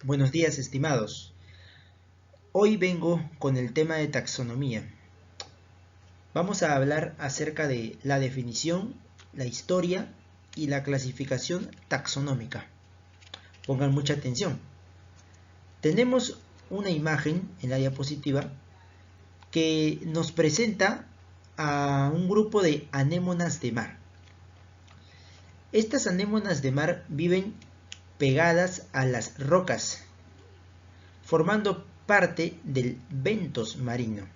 Buenos días, estimados. Hoy vengo con el tema de taxonomía. Vamos a hablar acerca de la definición, la historia y la clasificación taxonómica. Pongan mucha atención. Tenemos una imagen en la diapositiva que nos presenta a un grupo de anémonas de mar. Estas anémonas de mar viven pegadas a las rocas, formando parte del bentos marino.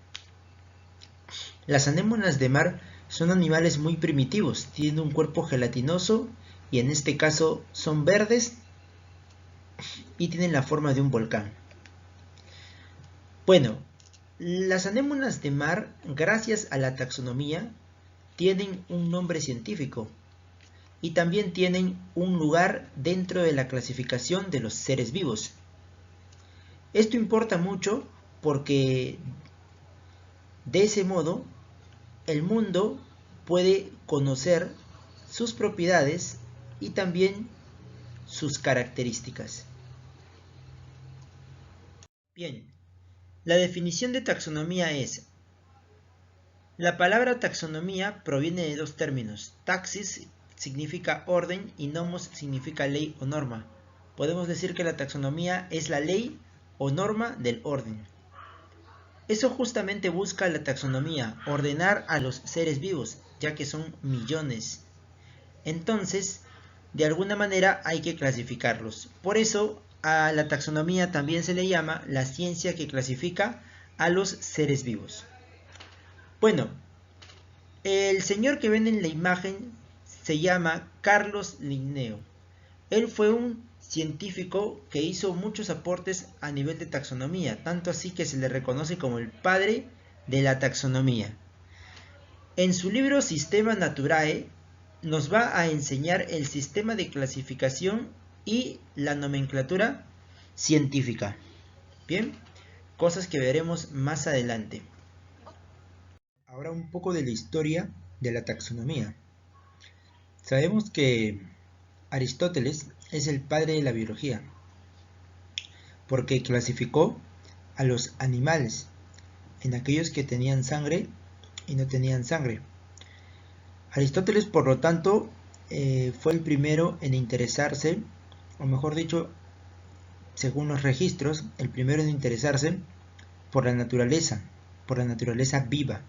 Las anémonas de mar son animales muy primitivos, tienen un cuerpo gelatinoso y en este caso son verdes y tienen la forma de un volcán. Bueno, las anémonas de mar, gracias a la taxonomía, tienen un nombre científico y también tienen un lugar dentro de la clasificación de los seres vivos. Esto importa mucho porque de ese modo el mundo puede conocer sus propiedades y también sus características. Bien, la definición de taxonomía es: la palabra taxonomía proviene de dos términos. Taxis significa orden y nomos significa ley o norma. Podemos decir que la taxonomía es la ley o norma del orden. Eso justamente busca la taxonomía, ordenar a los seres vivos, ya que son millones. Entonces, de alguna manera hay que clasificarlos. Por eso, a la taxonomía también se le llama la ciencia que clasifica a los seres vivos. Bueno, el señor que ven en la imagen se llama Carlos Linneo. Él fue un científico que hizo muchos aportes a nivel de taxonomía, tanto así que se le reconoce como el padre de la taxonomía. En su libro Systema Naturae nos va a enseñar el sistema de clasificación y la nomenclatura científica. Bien, cosas que veremos más adelante. Ahora un poco de la historia de la taxonomía. Sabemos que Aristóteles es el padre de la biología, porque clasificó a los animales en aquellos que tenían sangre y no tenían sangre. Aristóteles, por lo tanto, fue el primero en interesarse, o mejor dicho, según los registros, el primero en interesarse por la naturaleza viva.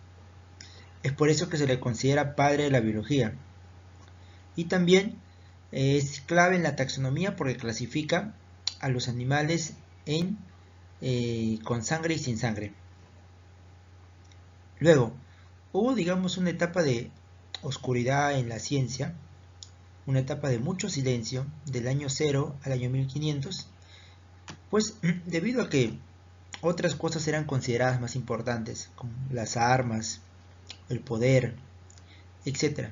Es por eso que se le considera padre de la biología. Y también es clave en la taxonomía porque clasifica a los animales con sangre y sin sangre. Luego, hubo, digamos, una etapa de oscuridad en la ciencia, una etapa de mucho silencio, del año 0 al año 1500, pues debido a que otras cosas eran consideradas más importantes, como las armas, el poder, etc.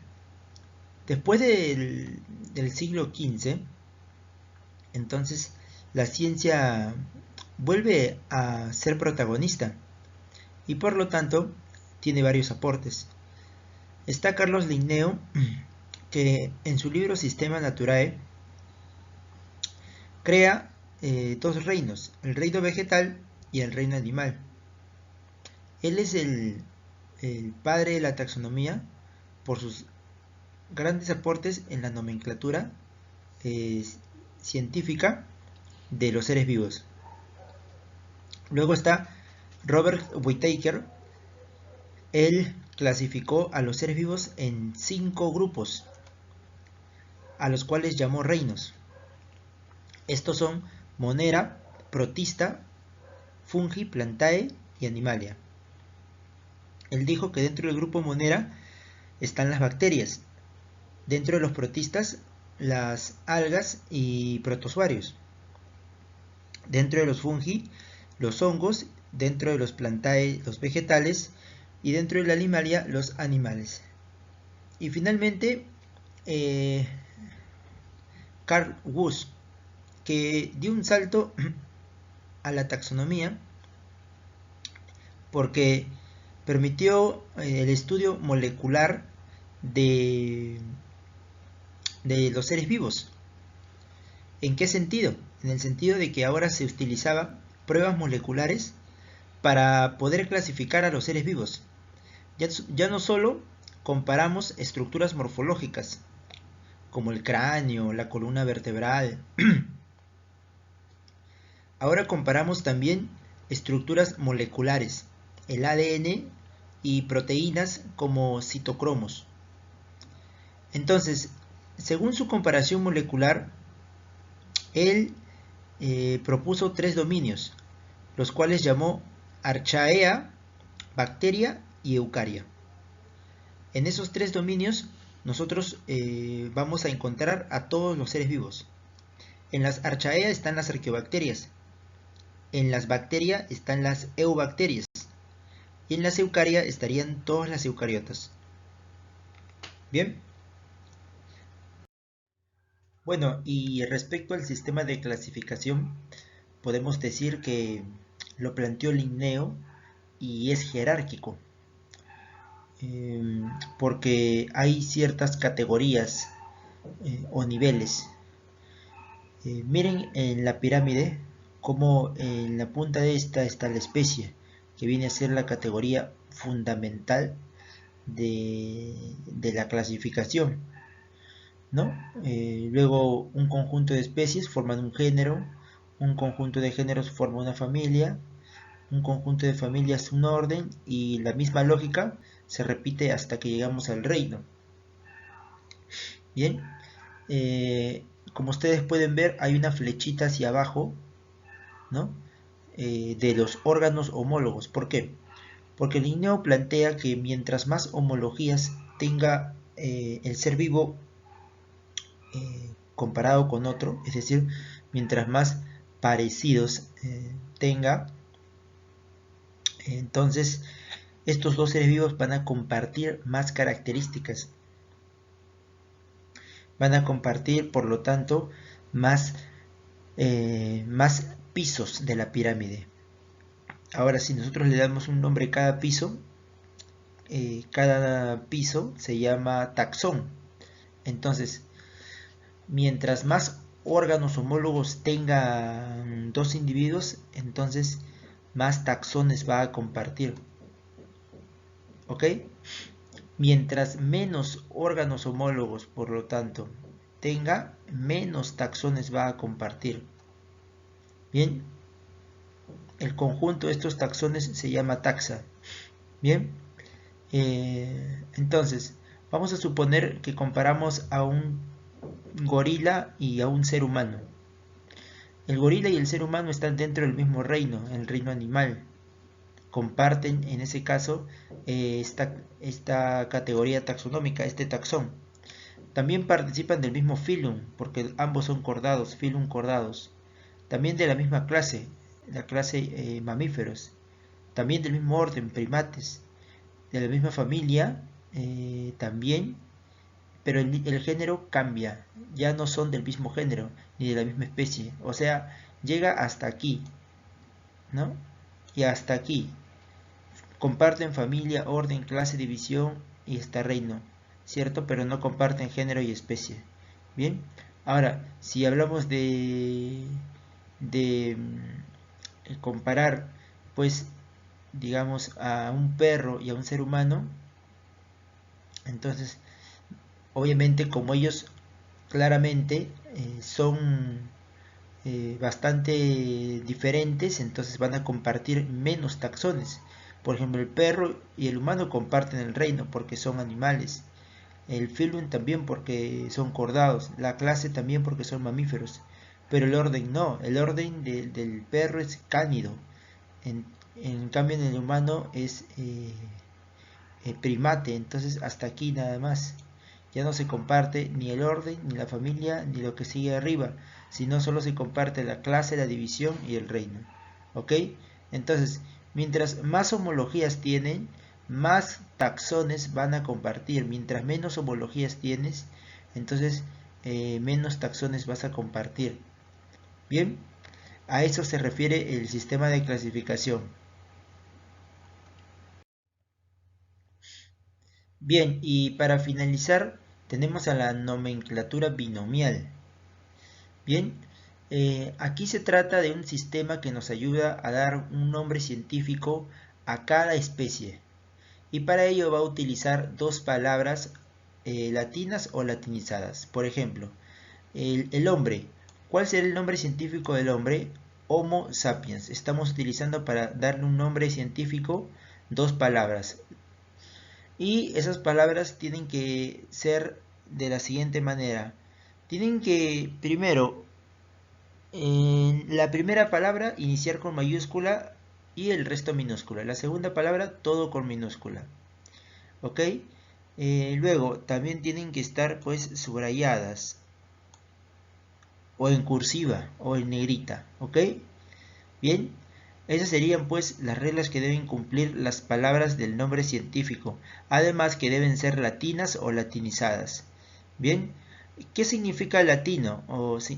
Después del siglo XV, entonces la ciencia vuelve a ser protagonista y por lo tanto tiene varios aportes. Está Carlos Linneo, que en su libro Systema Naturae crea dos reinos, el reino vegetal y el reino animal. Él es el padre de la taxonomía por sus grandes aportes en la nomenclatura científica de los seres vivos. Luego está Robert Whittaker. Él clasificó a los seres vivos en 5 grupos, a los cuales llamó reinos. Estos son Monera, Protista, Fungi, Plantae y Animalia. Él dijo que dentro del grupo Monera están las bacterias, dentro de los protistas las algas y protozoarios, dentro de los fungi los hongos, dentro de los plantae los vegetales y dentro de la animalia los animales. Y finalmente Carl Woese, que dio un salto a la taxonomía porque permitió el estudio molecular de los seres vivos. ¿En qué sentido? en el sentido de que ahora se utilizaban pruebas moleculares para poder clasificar a los seres vivos. Ya no solo comparamos estructuras morfológicas, como el cráneo, la columna vertebral. Ahora comparamos también estructuras moleculares, el ADN y proteínas como citocromos. Entonces, según su comparación molecular, él propuso 3 dominios, los cuales llamó Archaea, Bacteria y Eucaria. En esos 3 dominios nosotros vamos a encontrar a todos los seres vivos. En las Archaea están las arqueobacterias, en las bacterias están las eubacterias y en las eucaria estarían todas las eucariotas. Bien. Bueno, y respecto al sistema de clasificación, podemos decir que lo planteó Linneo y es jerárquico, porque hay ciertas categorías o niveles. Miren en la pirámide como en la punta de esta está la especie, que viene a ser la categoría fundamental de la clasificación, ¿no? Luego un conjunto de especies forman un género, un conjunto de géneros forma una familia, un conjunto de familias un orden, y la misma lógica se repite hasta que llegamos al reino. Bien, como ustedes pueden ver hay una flechita hacia abajo, ¿no? De los órganos homólogos. ¿Por qué? Porque Linneo plantea que mientras más homologías tenga el ser vivo comparado con otro, es decir, mientras más parecidos tenga, entonces estos dos seres vivos van a compartir más características, van a compartir por lo tanto más pisos de la pirámide. Ahora, si nosotros le damos un nombre a cada piso se llama taxón. Entonces, mientras más órganos homólogos tengan dos individuos, entonces más taxones va a compartir. ¿Ok? Mientras menos órganos homólogos, por lo tanto, tenga, menos taxones va a compartir. Bien, el conjunto de estos taxones se llama taxa. Bien, entonces, vamos a suponer que comparamos a un gorila y a un ser humano. El gorila y el ser humano están dentro del mismo reino, el reino animal. Comparten, en ese caso, esta categoría taxonómica, este taxón. También participan del mismo filum, porque ambos son cordados, filum cordados. También de la misma clase, la clase mamíferos. También del mismo orden, primates. De la misma familia, también, pero el género cambia. Ya no son del mismo género, ni de la misma especie. O sea, llega hasta aquí, ¿no? Y hasta aquí. Comparten familia, orden, clase, división y hasta reino, ¿cierto? Pero no comparten género y especie. Bien, ahora, si hablamos de comparar, pues, digamos, a un perro y a un ser humano, entonces, obviamente, como ellos claramente son bastante diferentes, entonces van a compartir menos taxones. Por ejemplo, el perro y el humano comparten el reino porque son animales. El filum también porque son cordados. La clase también porque son mamíferos. Pero el orden no. El orden del perro es cánido. En cambio en el humano es primate. Entonces hasta aquí nada más. Ya no se comparte ni el orden, ni la familia, ni lo que sigue arriba, sino solo se comparte la clase, la división y el reino. ¿Ok? Entonces, mientras más homologías tienen, más taxones van a compartir. Mientras menos homologías tienes, entonces menos taxones vas a compartir. Bien, a eso se refiere el sistema de clasificación. Bien, y para finalizar, tenemos a la nomenclatura binomial. Bien, Aquí se trata de un sistema que nos ayuda a dar un nombre científico a cada especie. Y para ello va a utilizar dos palabras latinas o latinizadas. Por ejemplo, el hombre. ¿Cuál será el nombre científico del hombre? Homo sapiens. Estamos utilizando para darle un nombre científico dos palabras. Y esas palabras tienen que ser de la siguiente manera. Tienen que, primero, en la primera palabra iniciar con mayúscula y el resto minúscula. La segunda palabra todo con minúscula. ¿Ok? Luego también tienen que estar pues subrayadas o en cursiva o en negrita. ¿Ok? Bien. Esas serían pues las reglas que deben cumplir las palabras del nombre científico. Además que deben ser latinas o latinizadas. Bien. ¿Qué significa latino?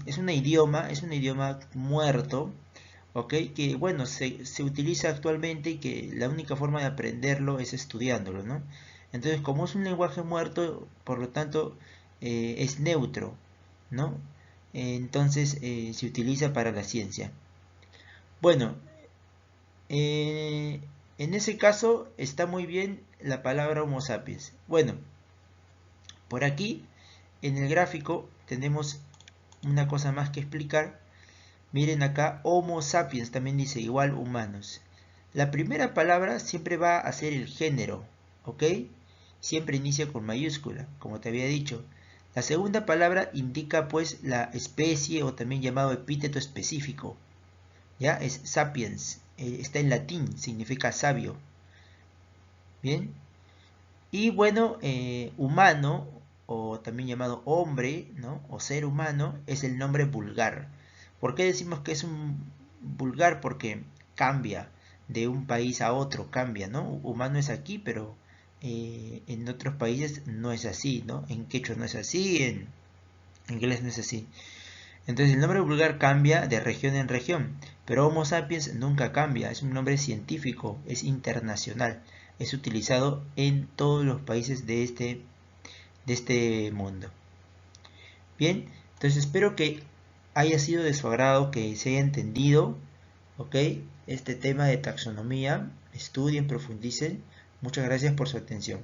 Es un idioma muerto, ¿ok? Que bueno, se utiliza actualmente y que la única forma de aprenderlo es estudiándolo, ¿no? Entonces, como es un lenguaje muerto, por lo tanto, es neutro, ¿no? Entonces, se utiliza para la ciencia. Bueno, en ese caso está muy bien la palabra Homo sapiens. Bueno, por aquí en el gráfico tenemos una cosa más que explicar. Miren acá, Homo sapiens también dice igual humanos. La primera palabra siempre va a ser el género, ¿ok? Siempre inicia con mayúscula, como te había dicho. La segunda palabra indica pues la especie o también llamado epíteto específico. ¿Ya? Es sapiens, está en latín, significa sabio. Bien. Y bueno, humano, o también llamado hombre, ¿no? O ser humano, es el nombre vulgar. ¿Por qué decimos que es un vulgar? Porque cambia de un país a otro, cambia, ¿no? Humano es aquí, pero en otros países no es así, ¿no? En quechua no es así, en inglés no es así. Entonces el nombre vulgar cambia de región en región, pero Homo sapiens nunca cambia, es un nombre científico, es internacional, es utilizado en todos los países de este mundo. Bien, entonces espero que haya sido de su agrado, que se haya entendido, ¿ok? Este tema de taxonomía, estudien, profundicen. Muchas gracias por su atención.